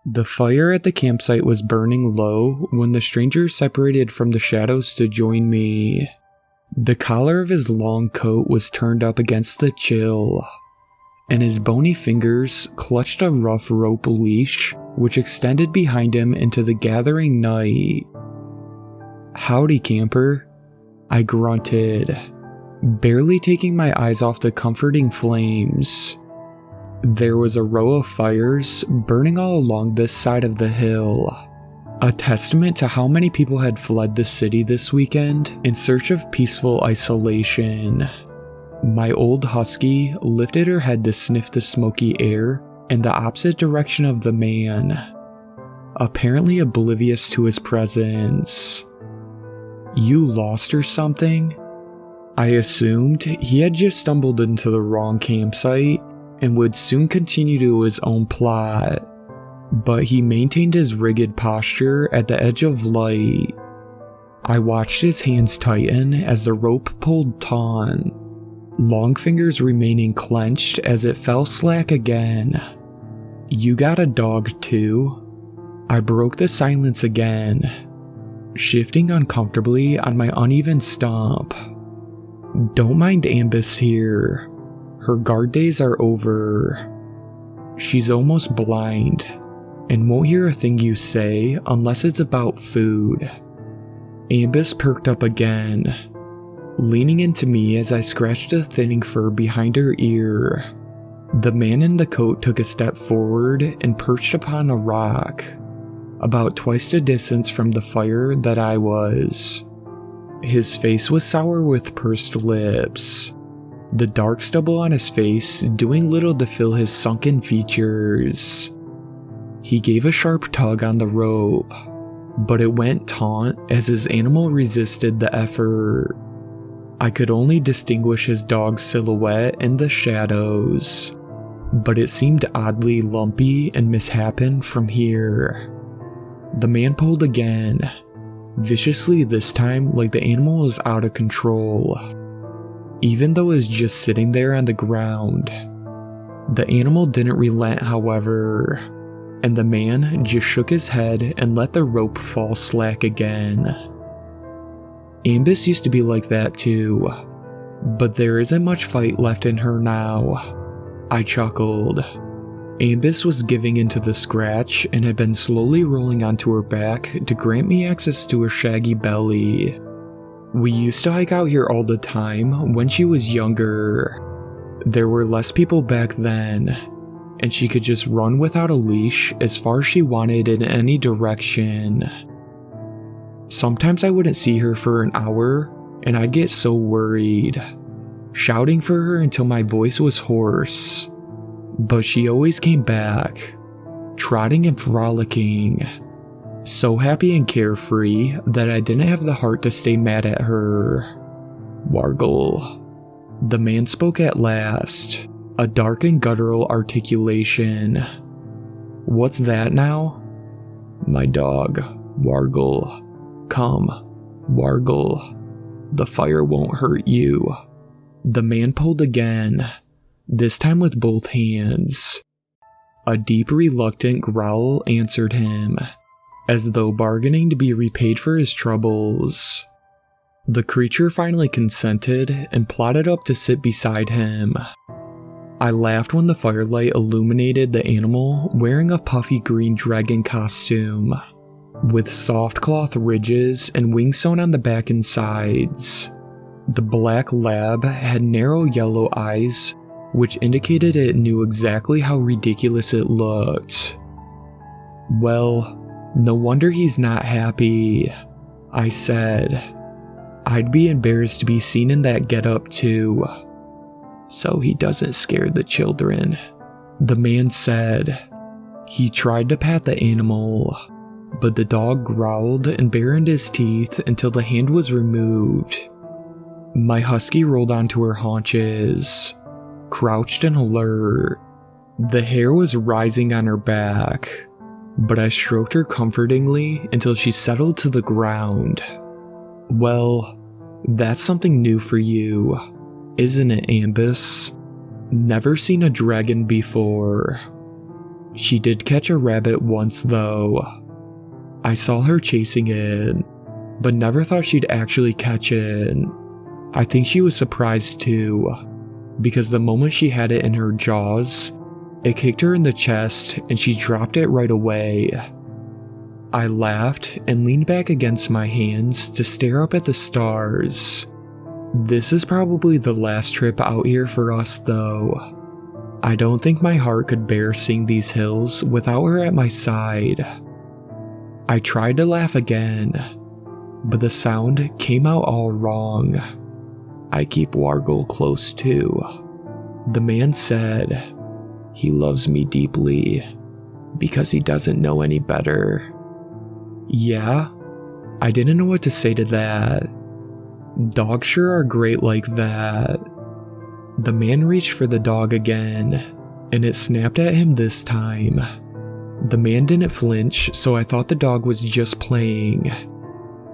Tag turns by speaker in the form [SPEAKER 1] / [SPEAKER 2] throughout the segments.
[SPEAKER 1] The fire at the campsite was burning low when the stranger separated from the shadows to join me. The collar of his long coat was turned up against the chill, and his bony fingers clutched a rough rope leash which extended behind him into the gathering night. "Howdy, camper," I grunted, barely taking my eyes off the comforting flames. There was a row of fires burning all along this side of the hill, a testament to how many people had fled the city this weekend in search of peaceful isolation. My old husky lifted her head to sniff the smoky air in the opposite direction of the man, apparently oblivious to his presence. "You lost or something?" I assumed he had just stumbled into the wrong campsite and would soon continue to his own plot, but he maintained his rigid posture at the edge of light. I watched his hands tighten as the rope pulled taut, long fingers remaining clenched as it fell slack again. "You got a dog too?" I broke the silence again, shifting uncomfortably on my uneven stump. "Don't mind Ambus here. Her guard days are over. She's almost blind and won't hear a thing you say unless it's about food." Ambus perked up again, leaning into me as I scratched the thinning fur behind her ear. The man in the coat took a step forward and perched upon a rock, about twice the distance from the fire that I was. His face was sour with pursed lips, the dark stubble on his face doing little to fill his sunken features. He gave a sharp tug on the rope, but it went taut as his animal resisted the effort. I could only distinguish his dog's silhouette in the shadows, but it seemed oddly lumpy and misshapen from here. The man pulled again, viciously this time, like the animal was out of control, even though it was just sitting there on the ground. The animal didn't relent, however, and the man just shook his head and let the rope fall slack again. Ambus used to be like that too, but there isn't much fight left in her now. I chuckled. Ambus was giving into the scratch and had been slowly rolling onto her back to grant me access to her shaggy belly. We used to hike out here all the time when she was younger. There were less people back then, and she could just run without a leash as far as she wanted in any direction. Sometimes I wouldn't see her for an hour, and I'd get so worried, shouting for her until my voice was hoarse. But she always came back, trotting and frolicking, so happy and carefree that I didn't have the heart to stay mad at her. "Wargle," the man spoke at last, a dark and guttural articulation. "What's that now?" "My dog, Wargle. Come, Wargle. The fire won't hurt you." The man pulled again, this time with both hands. A deep, reluctant growl answered him, as though bargaining to be repaid for his troubles. The creature finally consented and plodded up to sit beside him. I laughed when the firelight illuminated the animal wearing a puffy green dragon costume, with soft cloth ridges and wings sewn on the back and sides. The black lab had narrow yellow eyes, which indicated it knew exactly how ridiculous it looked. "Well, no wonder he's not happy," I said. "I'd be embarrassed to be seen in that getup too." "So he doesn't scare the children," the man said. He tried to pat the animal, but the dog growled and bared his teeth until the hand was removed. My husky rolled onto her haunches, crouched and alert. The hair was rising on her back, but I stroked her comfortingly until she settled to the ground. "Well, that's something new for you, isn't it, Ambus? Never seen a dragon before." She did catch a rabbit once though. I saw her chasing it, but never thought she'd actually catch it. I think she was surprised too, because the moment she had it in her jaws, it kicked her in the chest and she dropped it right away. I laughed and leaned back against my hands to stare up at the stars. This is probably the last trip out here for us though. I don't think my heart could bear seeing these hills without her at my side. I tried to laugh again, but the sound came out all wrong. I keep Wargle close too. The man said, he loves me deeply, because he doesn't know any better. Yeah? I didn't know what to say to that. Dogs sure are great like that. The man reached for the dog again, and it snapped at him this time. The man didn't flinch, so I thought the dog was just playing.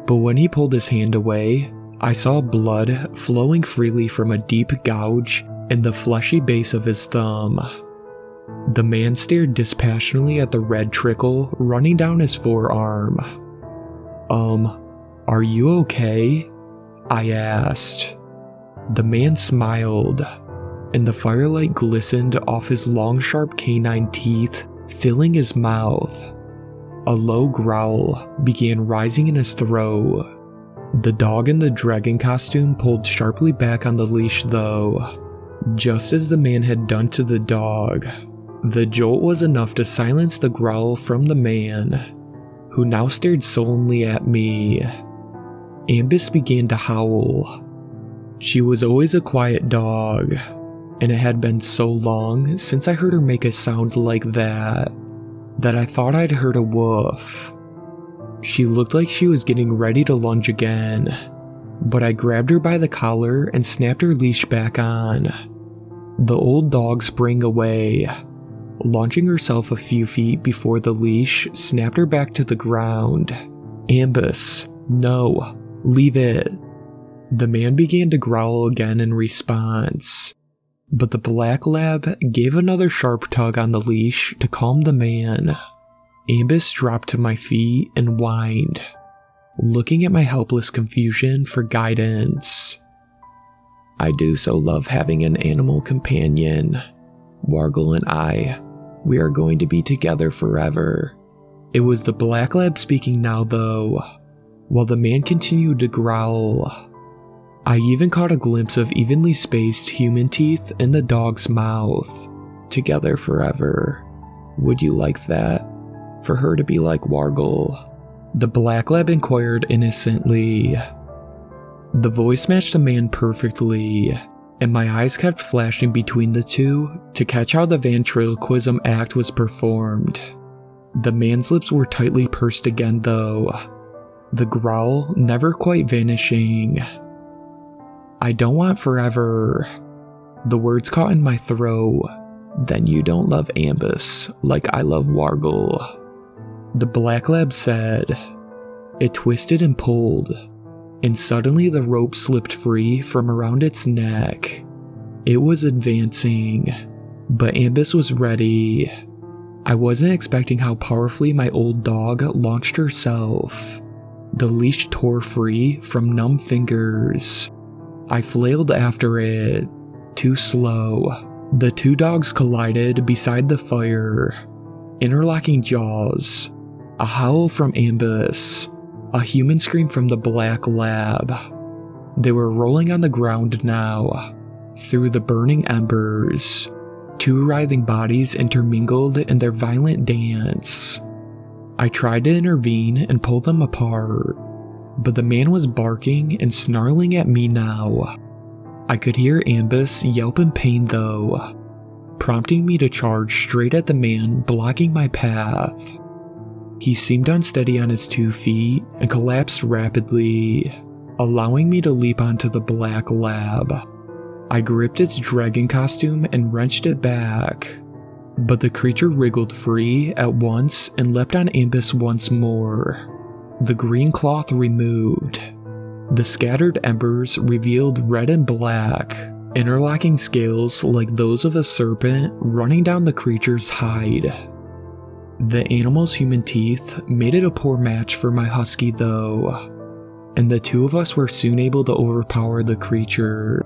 [SPEAKER 1] But when he pulled his hand away, I saw blood flowing freely from a deep gouge in the fleshy base of his thumb. The man stared dispassionately at the red trickle running down his forearm. Are you okay? I asked. The man smiled, and the firelight glistened off his long, sharp canine teeth, filling his mouth. A low growl began rising in his throat. The dog in the dragon costume pulled sharply back on the leash though, just as the man had done to the dog. The jolt was enough to silence the growl from the man, who now stared sullenly at me. Ambus began to howl. She was always a quiet dog, and it had been so long since I heard her make a sound like that I thought I'd heard a woof. She looked like she was getting ready to lunge again, but I grabbed her by the collar and snapped her leash back on. The old dog sprang away, launching herself a few feet before the leash snapped her back to the ground. Ambus, no, leave it. The man began to growl again in response, but the black lab gave another sharp tug on the leash to calm the man. Ambus dropped to my feet and whined, looking at my helpless confusion for guidance. I do so love having an animal companion. Wargle and I, we are going to be together forever. It was the black lab speaking now though, while the man continued to growl. I even caught a glimpse of evenly spaced human teeth in the dog's mouth. Together forever. Would you like that? For her to be like Wargle? The black lab inquired innocently. The voice matched the man perfectly, and my eyes kept flashing between the two to catch how the ventriloquism act was performed. The man's lips were tightly pursed again though, the growl never quite vanishing. I don't want forever. The words caught in my throat. Then you don't love Ambus like I love Wargle. The black lab said. It twisted and pulled, and suddenly the rope slipped free from around its neck. It was advancing, but Ambus was ready. I wasn't expecting how powerfully my old dog launched herself. The leash tore free from numb fingers. I flailed after it, too slow. The two dogs collided beside the fire, interlocking jaws. A howl from Ambus, a human scream from the black lab. They were rolling on the ground now, through the burning embers. Two writhing bodies intermingled in their violent dance. I tried to intervene and pull them apart, but the man was barking and snarling at me now. I could hear Ambus yelp in pain though, prompting me to charge straight at the man blocking my path. He seemed unsteady on his 2 feet and collapsed rapidly, allowing me to leap onto the black lab. I gripped its dragon costume and wrenched it back, but the creature wriggled free at once and leapt on Ambus once more. The green cloth removed. The scattered embers revealed red and black, interlocking scales like those of a serpent running down the creature's hide. The animal's human teeth made it a poor match for my husky though, and the two of us were soon able to overpower the creature.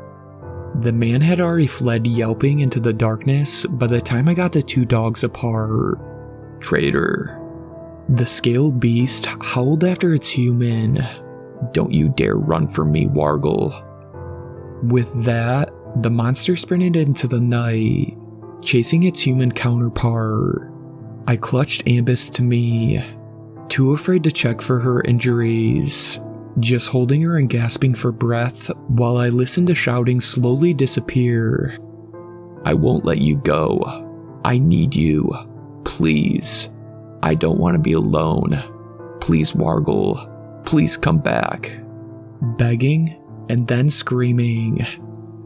[SPEAKER 1] The man had already fled yelping into the darkness by the time I got the two dogs apart. Traitor. The scaled beast howled after its human. Don't you dare run from me, Wargle. With that, the monster sprinted into the night, chasing its human counterpart. I clutched Ambus to me, too afraid to check for her injuries, just holding her and gasping for breath while I listened to shouting slowly disappear. I won't let you go. I need you. Please. I don't want to be alone. Please, Wargle. Please come back. Begging and then screaming.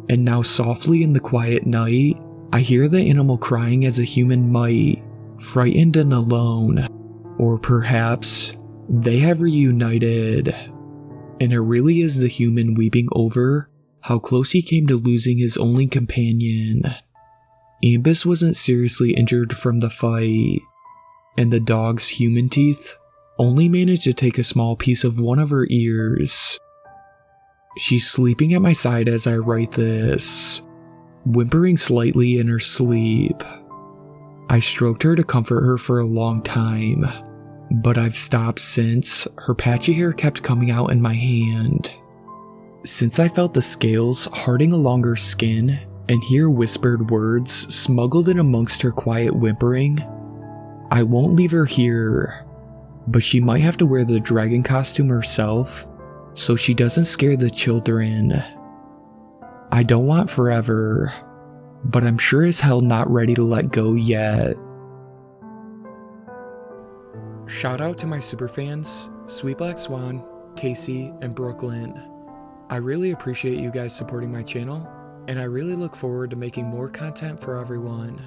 [SPEAKER 1] And now softly in the quiet night, I hear the animal crying as a human might, frightened and alone. Or perhaps they have reunited. And it really is the human weeping over how close he came to losing his only companion. Ambus wasn't seriously injured from the fight, and the dog's human teeth only managed to take a small piece of one of her ears. She's sleeping at my side as I write this, whimpering slightly in her sleep. I stroked her to comfort her for a long time, but I've stopped since her patchy hair kept coming out in my hand. Since I felt the scales harding along her skin and hear whispered words smuggled in amongst her quiet whimpering, I won't leave her here, but she might have to wear the dragon costume herself so she doesn't scare the children. I don't want forever, but I'm sure as hell not ready to let go yet. Shout out to my superfans, Sweet Black Swan, Casey, and Brooklyn. I really appreciate you guys supporting my channel, and I really look forward to making more content for everyone.